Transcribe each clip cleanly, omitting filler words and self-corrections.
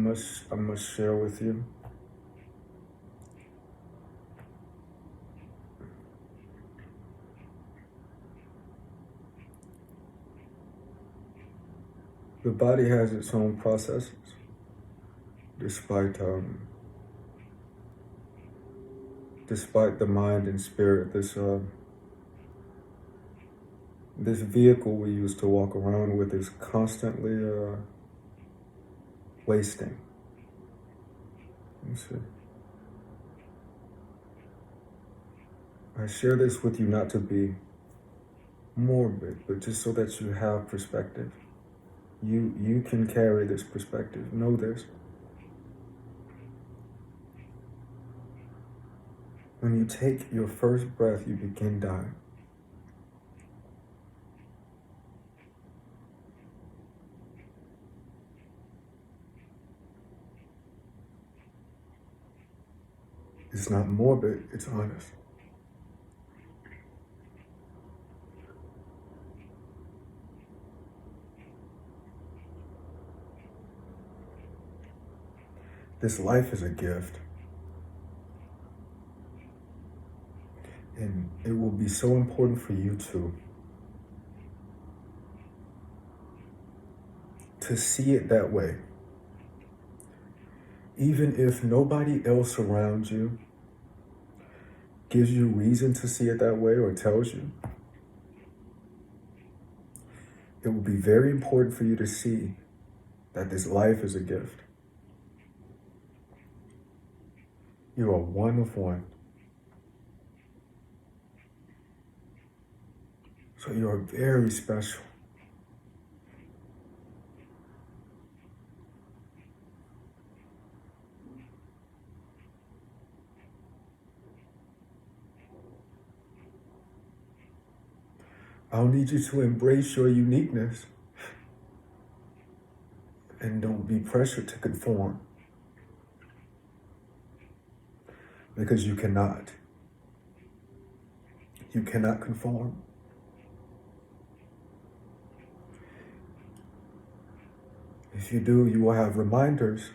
I must share with you. The body has its own processes, despite despite the mind and spirit. This vehicle we use to walk around with is constantly wasting. You see, I share this with you not to be morbid, but just so that you have perspective. You can carry this perspective. Know this. When you take your first breath, you begin dying. It's not morbid, it's honest. This life is a gift. And it will be so important for you to see it that way. Even if nobody else around you gives you reason to see it that way or tells you, it will be very important for you to see that this life is a gift. You are one of one. So you are very special. I'll need you to embrace your uniqueness and don't be pressured to conform, because you cannot. You cannot conform. If you do, you will have reminders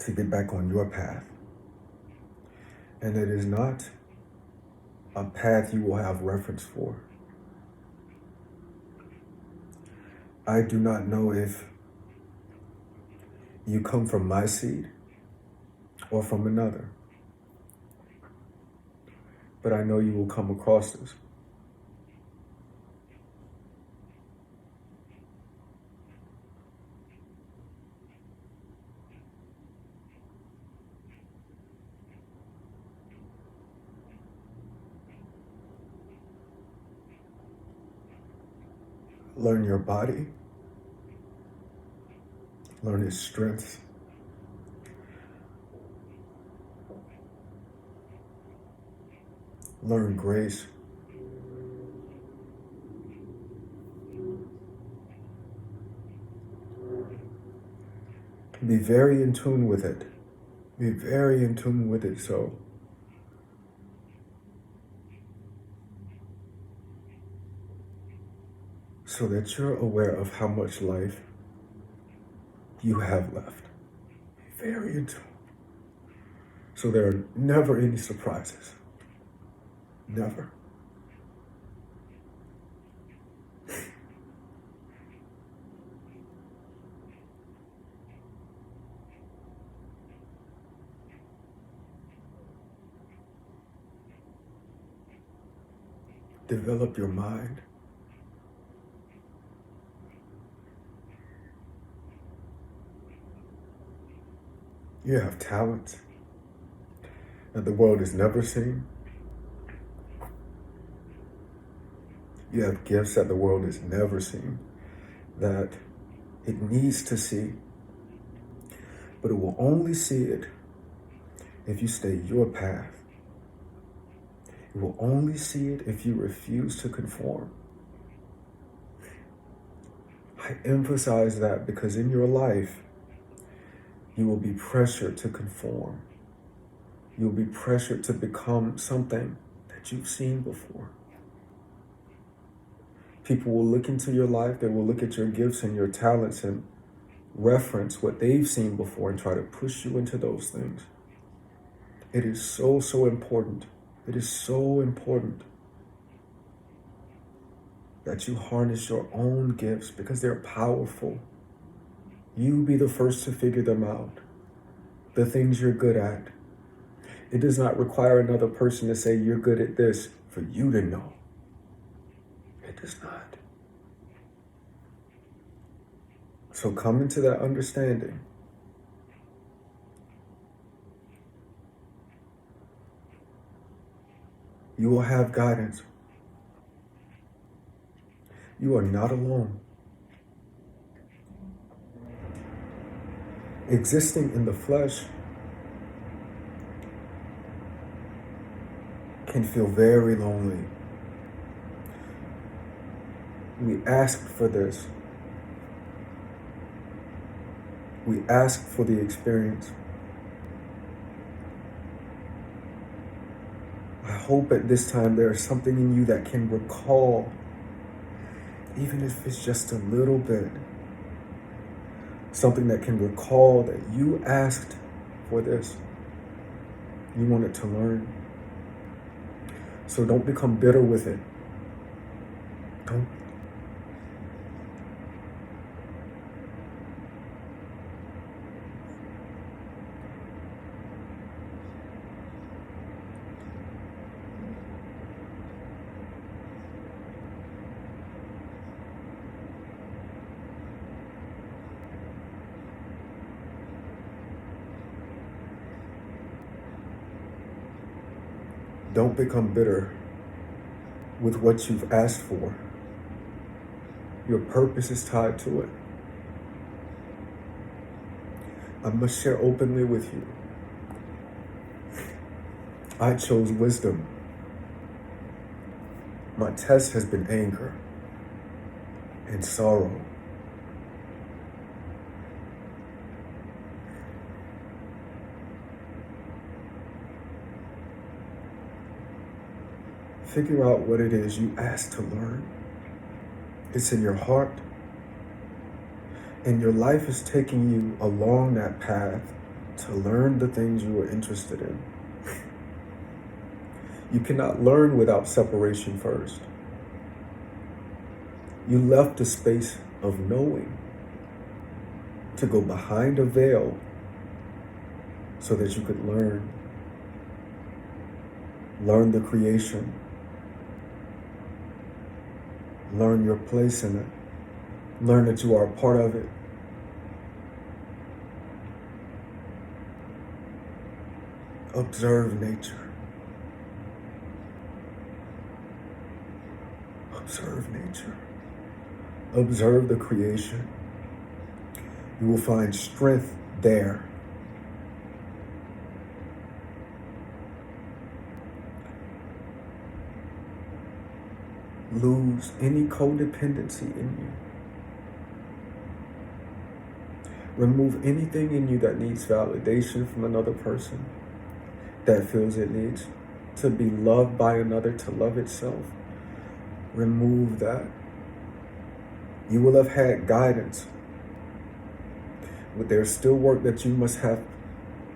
to get back on your path. And it is not a path you will have reference for. I do not know if you come from my seed or from another, but I know you will come across this. Learn your body, learn its strengths, learn grace. Be very in tune with it. Be very in tune with it so that you're aware of how much life you have left. Be very in tune. So there are never any surprises. Never. Develop your mind. You have talents that the world has never seen. You have gifts that the world has never seen, that it needs to see. But it will only see it if you stay your path. It will only see it if you refuse to conform. I emphasize that because in your life, you will be pressured to conform. You'll be pressured to become something that you've seen before. People will look into your life, they will look at your gifts and your talents, and reference what they've seen before and try to push you into those things. It is so, so important. It is so important that you harness your own gifts because they're powerful. You be the first to figure them out. The things you're good at. It does not require another person to say you're good at this for you to know. It does not. So come into that understanding. You will have guidance. You are not alone. Existing in the flesh can feel very lonely. We asked for this. We asked for the experience. I hope at this time there is something in you that can recall, even if it's just a little bit, something that can recall that you asked for this. You wanted to learn. So don't become bitter with it. Don't become bitter with what you've asked for. Your purpose is tied to it. I must share openly with you. I chose wisdom. My test has been anger and sorrow. Figure out what it is you asked to learn. It's in your heart. And your life is taking you along that path to learn the things you are interested in. You cannot learn without separation first. You left the space of knowing to go behind a veil so that you could learn. Learn the creation. Learn your place in it. Learn that you are a part of it. Observe nature. Observe nature. Observe the creation. You will find strength there. Lose any codependency in you. Remove anything in you that needs validation from another person, that feels it needs to be loved by another to love itself. Remove that. You will have had guidance, but there's still work that you must have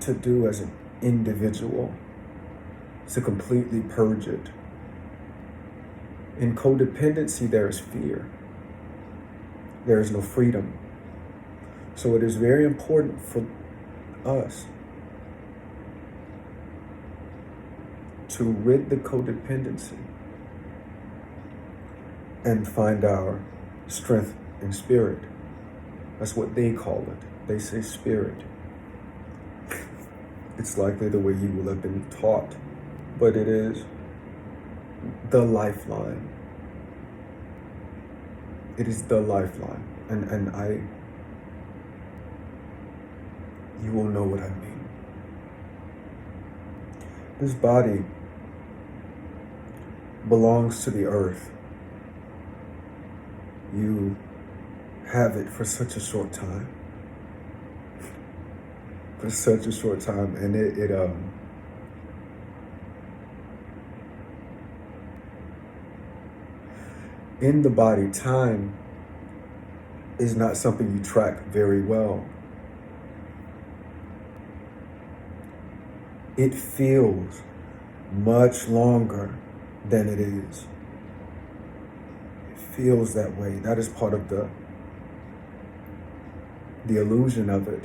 to do as an individual to completely purge it. In codependency, there is fear. There is no freedom. So it is very important for us to rid the codependency and find our strength in spirit. That's what they call it. They say spirit. It's likely the way you will have been taught, but it is the lifeline. It is the lifeline. And you will know what I mean. This body belongs to the earth. You have it for such a short time. For such a short time. And in the body, time is not something you track very well. It feels much longer than it is. It feels that way. That is part of the illusion of it.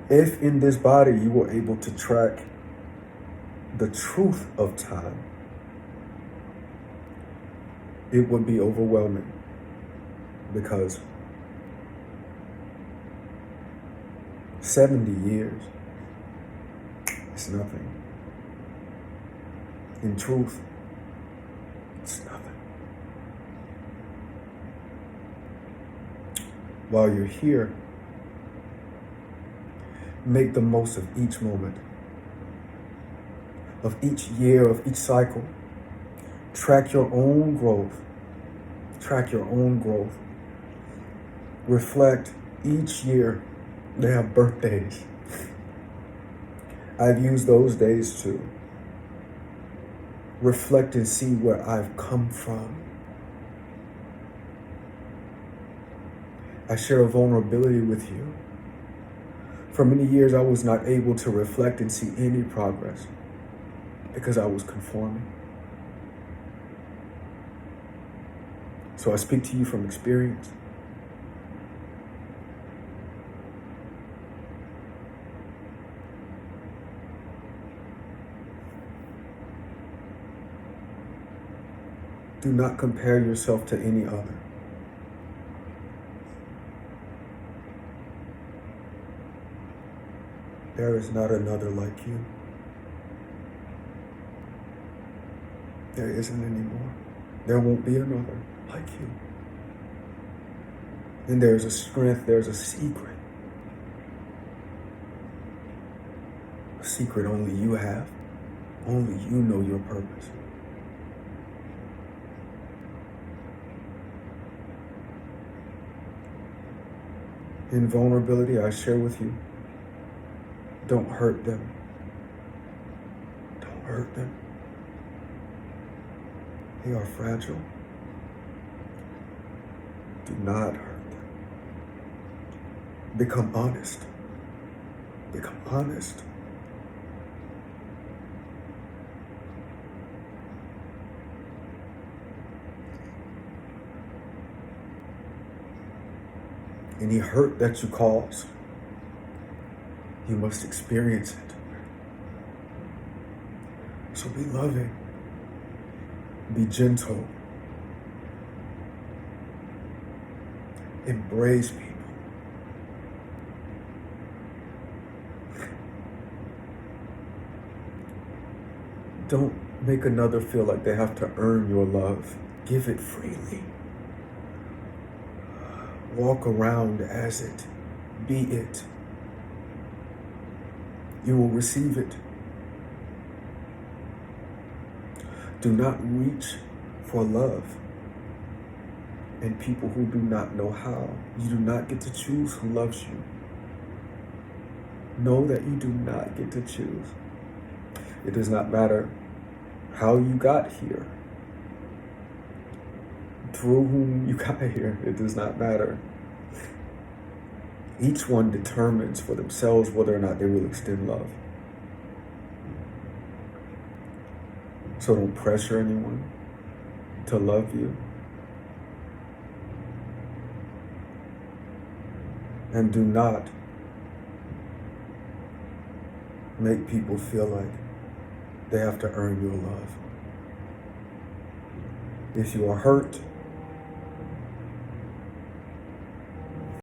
If in this body you were able to track the truth of time, it would be overwhelming, because 70 years is nothing. In truth, it's nothing. While you're here, make the most of each moment, of each year, of each cycle. Track your own growth. Track your own growth. Reflect each year. They have birthdays. I've used those days to reflect and see where I've come from. I share a vulnerability with you. For many years, I was not able to reflect and see any progress because I was conforming. So I speak to you from experience. Do not compare yourself to any other. There is not another like you. There isn't anymore. There won't be another like you. And there's a strength, there's a secret. A secret only you have. Only you know your purpose. In vulnerability, I share with you, don't hurt them. Don't hurt them. They are fragile. Do not hurt them. Become honest. Become honest. Any hurt that you cause, you must experience it. So be loving, be gentle, embrace people. Don't make another feel like they have to earn your love. Give it freely. Walk around as it, be it. You will receive it. Do not reach for love in people who do not know how. You do not get to choose who loves you. Know that you do not get to choose. It does not matter how you got here, through whom you got here. It does not matter. Each one determines for themselves whether or not they will extend love. So don't pressure anyone to love you. And do not make people feel like they have to earn your love. If you are hurt,